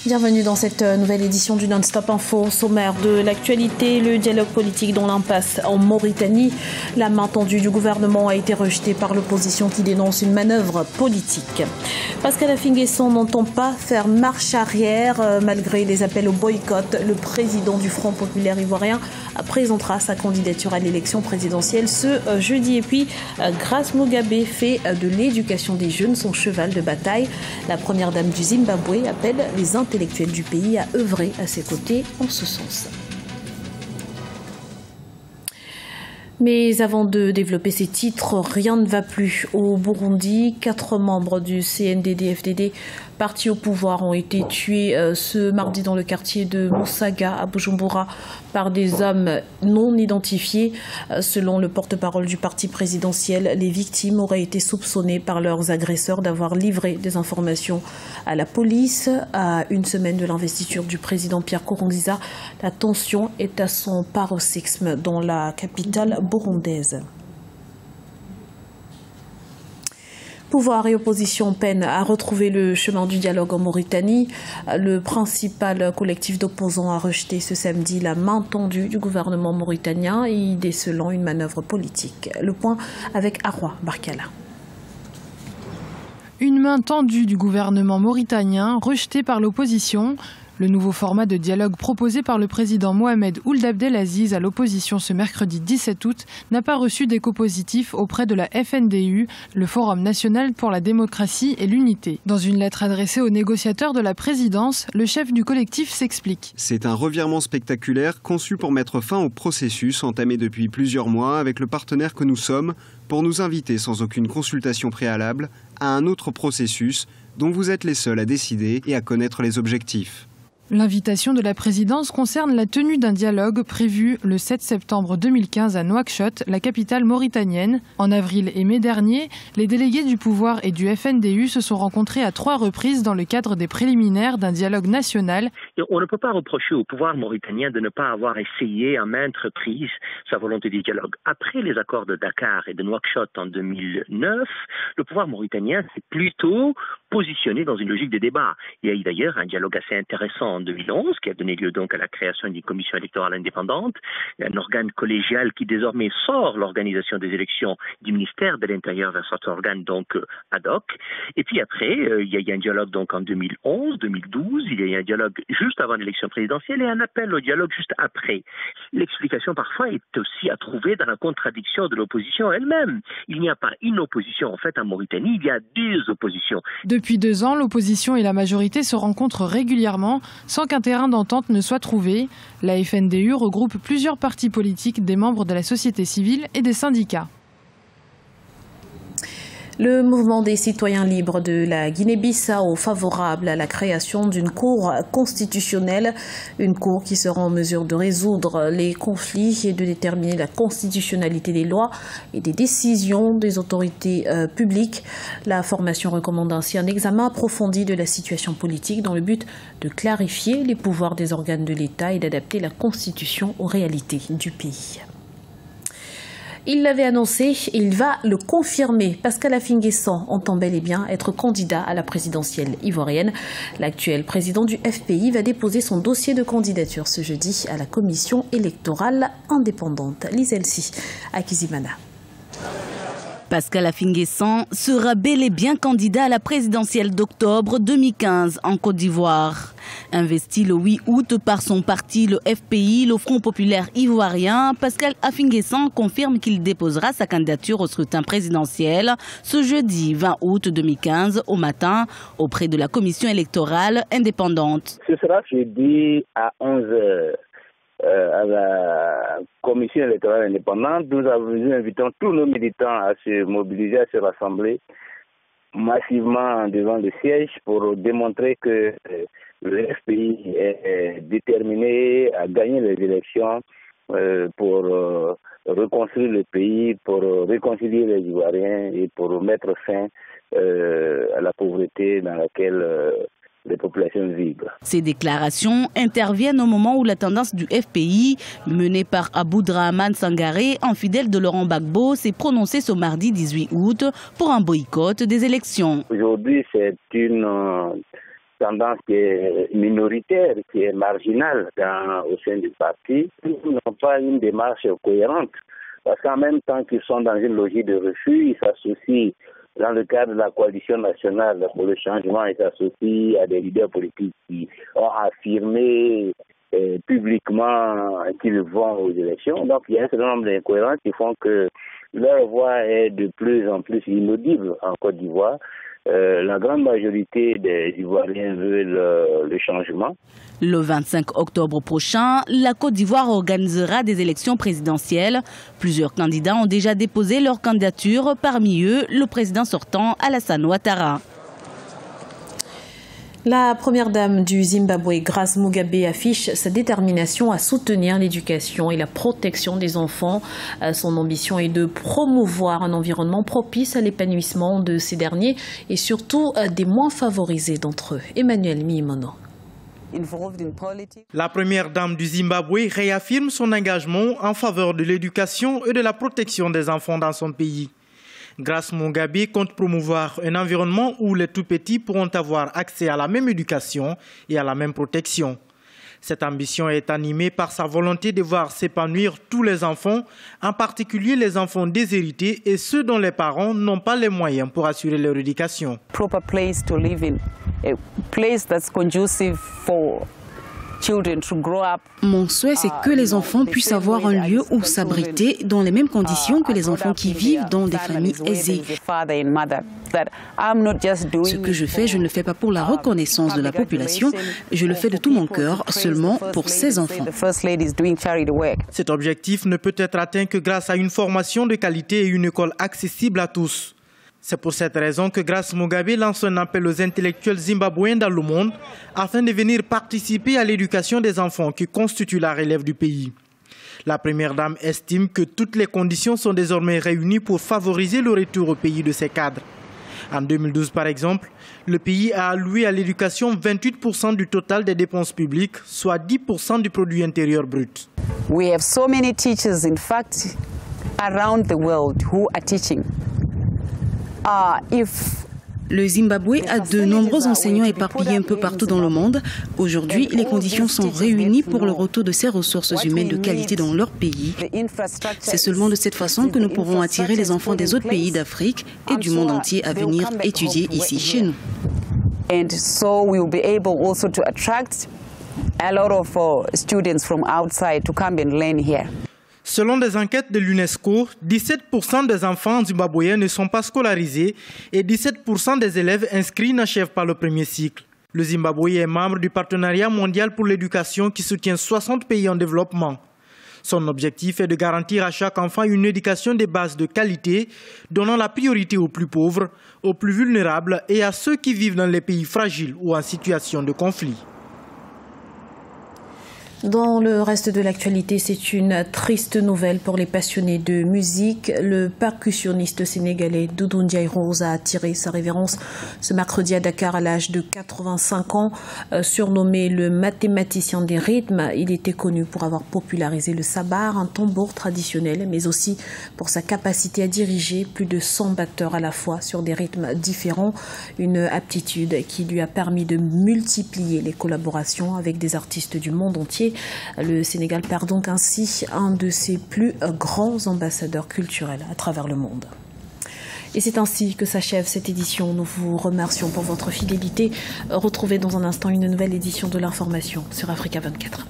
Bienvenue dans cette nouvelle édition du Non-Stop Info. Sommaire de l'actualité, le dialogue politique dans l'impasse en Mauritanie. La main tendue du gouvernement a été rejetée par l'opposition qui dénonce une manœuvre politique. Pascal Affi-N'Guessan n'entend pas faire marche arrière. Malgré les appels au boycott, le président du Front populaire ivoirien présentera sa candidature à l'élection présidentielle ce jeudi. Et puis, Grace Mugabe fait de l'éducation des jeunes son cheval de bataille. La première dame du Zimbabwe appelle les intellectuels du pays à œuvrer à ses côtés en ce sens. Mais avant de développer ces titres, rien ne va plus au Burundi. 4 membres du CNDD-FDD partis au pouvoir ont été tués ce mardi dans le quartier de Musaga à Bujumbura par des hommes non identifiés. Selon le porte-parole du parti présidentiel, les victimes auraient été soupçonnées par leurs agresseurs d'avoir livré des informations à la police. À une semaine de l'investiture du président Pierre Nkurunziza, la tension est à son paroxysme dans la capitale burundaise. Pouvoir et opposition peinent à retrouver le chemin du dialogue en Mauritanie. Le principal collectif d'opposants a rejeté ce samedi la main tendue du gouvernement mauritanien, y décelant une manœuvre politique. Le point avec Arwa Barkala. Une main tendue du gouvernement mauritanien, rejetée par l'opposition. Le nouveau format de dialogue proposé par le président Mohamed Ould Abdelaziz à l'opposition ce mercredi 17 août n'a pas reçu d'écho positif auprès de la FNDU, le Forum national pour la démocratie et l'unité. Dans une lettre adressée aux négociateurs de la présidence, le chef du collectif s'explique. C'est un revirement spectaculaire conçu pour mettre fin au processus entamé depuis plusieurs mois avec le partenaire que nous sommes pour nous inviter sans aucune consultation préalable à un autre processus dont vous êtes les seuls à décider et à connaître les objectifs. L'invitation de la présidence concerne la tenue d'un dialogue prévu le 7 septembre 2015 à Nouakchott, la capitale mauritanienne. En avril et mai dernier, les délégués du pouvoir et du FNDU se sont rencontrés à 3 reprises dans le cadre des préliminaires d'un dialogue national. On ne peut pas reprocher au pouvoir mauritanien de ne pas avoir essayé à maintes reprises sa volonté du dialogue. Après les accords de Dakar et de Nouakchott en 2009, le pouvoir mauritanien s'est plutôt positionné dans une logique de débat. Il y a eu d'ailleurs un dialogue assez intéressant en 2011 qui a donné lieu donc à la création d'une commission électorale indépendante, un organe collégial qui désormais sort l'organisation des élections du ministère de l'Intérieur vers cet organe donc ad hoc. Et puis après, il y a eu un dialogue donc en 2011, 2012, il y a eu un dialogue juste avant l'élection présidentielle et un appel au dialogue juste après. L'explication parfois est aussi à trouver dans la contradiction de l'opposition elle-même. Il n'y a pas une opposition en fait en Mauritanie, il y a 2 oppositions. Depuis 2 ans, l'opposition et la majorité se rencontrent régulièrement sans qu'un terrain d'entente ne soit trouvé. La FNDU regroupe plusieurs partis politiques, des membres de la société civile et des syndicats. Le mouvement des citoyens libres de la Guinée-Bissau favorable à la création d'une cour constitutionnelle, une cour qui sera en mesure de résoudre les conflits et de déterminer la constitutionnalité des lois et des décisions des autorités publiques. La formation recommande ainsi un examen approfondi de la situation politique dans le but de clarifier les pouvoirs des organes de l'État et d'adapter la constitution aux réalités du pays. Il l'avait annoncé, il va le confirmer. Pascal Affi-N'Guessan entend bel et bien être candidat à la présidentielle ivoirienne. L'actuel président du FPI va déposer son dossier de candidature ce jeudi à la commission électorale indépendante. Lise Elsi à Kizimana. Pascal Affi-N'Guessan sera bel et bien candidat à la présidentielle d'octobre 2015 en Côte d'Ivoire. Investi le 8 août par son parti, le FPI, le Front populaire ivoirien, Pascal Affi-N'Guessan confirme qu'il déposera sa candidature au scrutin présidentiel ce jeudi 20 août 2015 au matin auprès de la commission électorale indépendante. Ce sera jeudi à 11h. À la commission électorale indépendante, nous invitons tous nos militants à se mobiliser, à se rassembler massivement devant le siège pour démontrer que le FPI est déterminé à gagner les élections pour reconstruire le pays, pour réconcilier les Ivoiriens et pour mettre fin à la pauvreté dans laquelle les populations vivent. Ces déclarations interviennent au moment où la tendance du FPI, menée par Aboudrahmane Sangaré, un fidèle de Laurent Gbagbo, s'est prononcée ce mardi 18 août pour un boycott des élections. Aujourd'hui, c'est une tendance qui est minoritaire, qui est marginale au sein du parti, ils n'ont pas une démarche cohérente. Parce qu'en même temps qu'ils sont dans une logique de refus, ils s'associent dans le cadre de la coalition nationale pour le changement, ils s'associent à des leaders politiques qui ont affirmé publiquement qu'ils vont aux élections. Donc il y a un certain nombre d'incohérences qui font que leur voix est de plus en plus inaudible en Côte d'Ivoire. La grande majorité des Ivoiriens veulent le changement. Le 25 octobre prochain, la Côte d'Ivoire organisera des élections présidentielles. Plusieurs candidats ont déjà déposé leur candidature, parmi eux le président sortant Alassane Ouattara. La première dame du Zimbabwe, Grace Mugabe, affiche sa détermination à soutenir l'éducation et la protection des enfants. Son ambition est de promouvoir un environnement propice à l'épanouissement de ces derniers et surtout des moins favorisés d'entre eux. Emmanuel Mimono. La première dame du Zimbabwe réaffirme son engagement en faveur de l'éducation et de la protection des enfants dans son pays. Grace Mugabe compte promouvoir un environnement où les tout-petits pourront avoir accès à la même éducation et à la même protection. Cette ambition est animée par sa volonté de voir s'épanouir tous les enfants, en particulier les enfants déshérités et ceux dont les parents n'ont pas les moyens pour assurer leur éducation. Proper place to live in, a place that's conducive for children to grow up. Mon souhait, c'est que les enfants puissent avoir un lieu où s'abriter dans les mêmes conditions que les enfants qui vivent dans des familles aisées. Ce que je fais, je ne le fais pas pour la reconnaissance de la population, je le fais de tout mon cœur, seulement pour ces enfants. Cet objectif ne peut être atteint que grâce à une formation de qualité et une école accessible à tous. C'est pour cette raison que Grace Mugabe lance un appel aux intellectuels zimbabwéens dans le monde afin de venir participer à l'éducation des enfants qui constituent la relève du pays. La première dame estime que toutes les conditions sont désormais réunies pour favoriser le retour au pays de ses cadres. En 2012, par exemple, le pays a alloué à l'éducation 28% du total des dépenses publiques, soit 10% du produit intérieur brut. We have so many teachers, in fact, around the world who are teaching. Le Zimbabwe a de nombreux enseignants éparpillés un peu partout dans le monde. Aujourd'hui, les conditions sont réunies pour le retour de ces ressources humaines de qualité dans leur pays. C'est seulement de cette façon que nous pourrons attirer les enfants des autres pays d'Afrique et du monde entier à venir étudier ici chez nous. And so we will be able also to attract a lot of students from outside to come and learn here. Selon des enquêtes de l'UNESCO, 17% des enfants zimbabwéens ne sont pas scolarisés et 17% des élèves inscrits n'achèvent pas le premier cycle. Le Zimbabwe est membre du Partenariat mondial pour l'éducation qui soutient 60 pays en développement. Son objectif est de garantir à chaque enfant une éducation de base de qualité, donnant la priorité aux plus pauvres, aux plus vulnérables et à ceux qui vivent dans les pays fragiles ou en situation de conflit. Dans le reste de l'actualité, c'est une triste nouvelle pour les passionnés de musique. Le percussionniste sénégalais Doudou Ndiaye Rose a tiré sa révérence ce mercredi à Dakar à l'âge de 85 ans. Surnommé le mathématicien des rythmes, il était connu pour avoir popularisé le sabar, un tambour traditionnel, mais aussi pour sa capacité à diriger plus de 100 batteurs à la fois sur des rythmes différents. Une aptitude qui lui a permis de multiplier les collaborations avec des artistes du monde entier. Le Sénégal perd donc ainsi un de ses plus grands ambassadeurs culturels à travers le monde. Et c'est ainsi que s'achève cette édition. Nous vous remercions pour votre fidélité. Retrouvez dans un instant une nouvelle édition de l'information sur Africa 24.